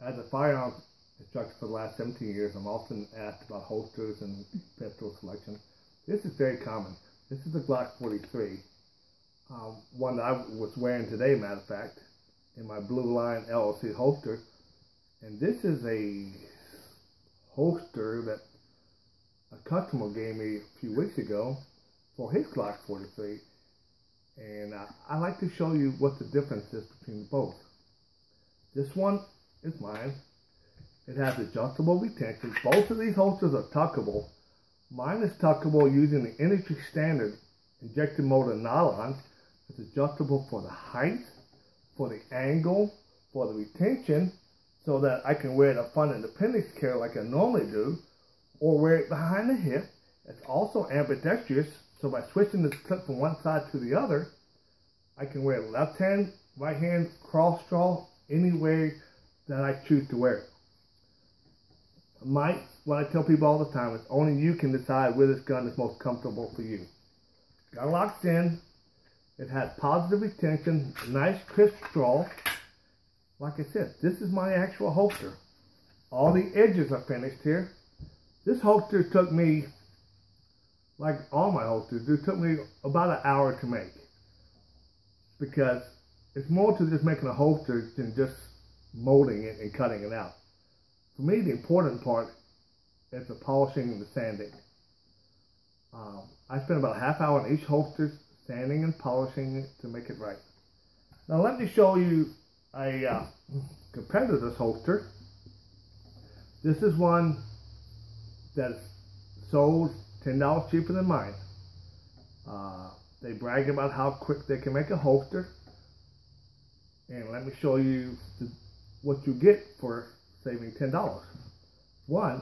As a firearms instructor for the last 17 years, I'm often asked about holsters and pistol selection. This is very common. This is a Glock 43, one that I was wearing today, matter of fact, in my Blue Line LLC holster. And this is a holster that a customer gave me a few weeks ago for his Glock 43. And I like to show you what the difference is between both. This one is mine. It has adjustable retention. Both of these holsters are tuckable. Mine is tuckable using the industry standard injection molded nylon. It's adjustable for the height, for the angle, for the retention, so that I can wear it up front in the appendix carry like I normally do, or wear it behind the hip. It's also ambidextrous, so by switching this clip from one side to the other, I can wear it left hand, right hand, cross draw, any way that I choose to wear it. What I tell people all the time is only you can decide where this gun is most comfortable for you. Got locked in. It has positive retention, nice crisp draw. Like I said, this is my actual holster. All the edges are finished here. This holster took me, like all my holsters, it took me about an hour to make. Because it's more to just making a holster than just molding it and cutting it out. For me, the important part is the polishing and the sanding. I spent about a half hour on each holster, sanding and polishing it to make it right. Now let me show you a competitor's holster. This is one that's sold $10 cheaper than mine. They brag about how quick they can make a holster. And let me show you what you get for saving $10. One,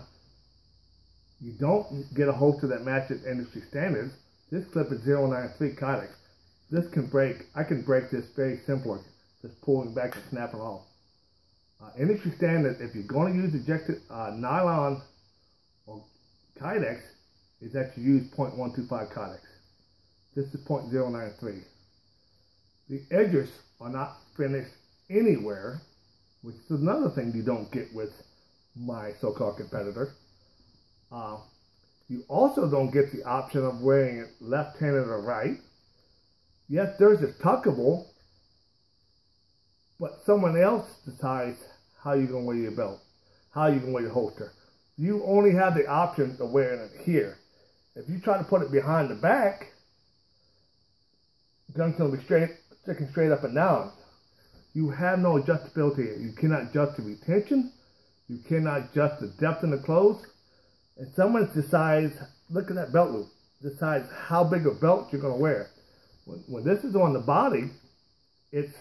you don't get a holster that matches industry standards. This clip is 093 Kydex. This can break. I can break this very simply, just pulling back and snapping off. Industry standard, if you're going to use ejected nylon or Kydex, is that you use 0.125 Kydex. This is 0.093. The edges are not finished anywhere, which is another thing you don't get with my so-called competitor. You also don't get the option of wearing it left-handed or right. Yes, theirs is tuckable, but someone else decides how you're going to wear your belt, how you're going to wear your holster. You only have the option of wearing it here. If you try to put it behind the back, the gun's going to be sticking straight up and down. You have no adjustability here. You cannot adjust the retention. You cannot adjust the depth in the clothes. And someone decides, look at that belt loop, decides how big a belt you're going to wear. When this is on the body, it's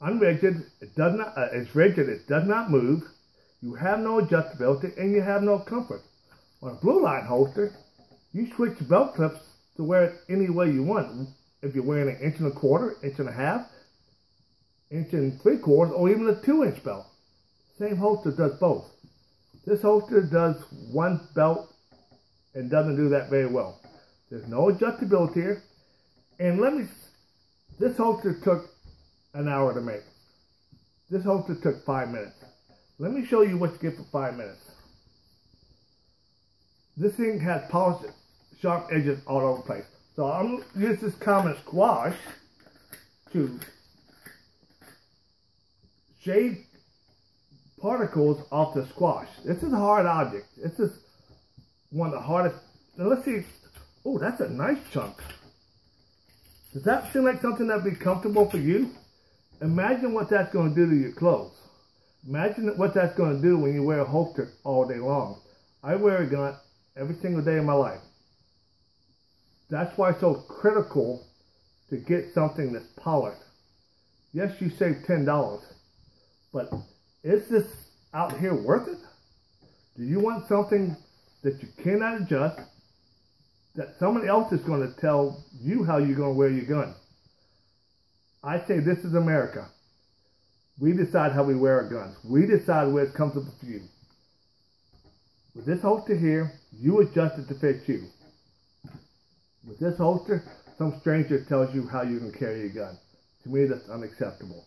unrigid. It's rigid. It does not move. You have no adjustability, and you have no comfort. On a Blue Line holster, you switch the belt clips to wear it any way you want. If you're wearing an 1 1/4, 1.5 inches, 1 3/4, or even a 2-inch belt. Same holster does both. This holster does one belt and doesn't do that very well. There's no adjustability here. And this holster took an hour to make. This holster took 5 minutes. Let me show you what you get for 5 minutes. This thing has polished, sharp edges all over the place. So I'm going to use this common squash to shade particles off the squash. This is a hard object. This is one of the hardest. Now let's see. Oh, that's a nice chunk. Does that seem like something that'd be comfortable for you? Imagine what that's going to do to your clothes. Imagine what that's going to do when you wear a holster all day long. I wear a gun every single day of my life. That's why it's so critical to get something that's polished. Yes, you save $10, but is this out here worth it? Do you want something that you cannot adjust, that someone else is going to tell you how you're going to wear your gun? I say this is America. We decide how we wear our guns. We decide where it's comfortable for you. With this holster here, you adjust it to fit you. With this holster, some stranger tells you how you can carry your gun. To me, that's unacceptable.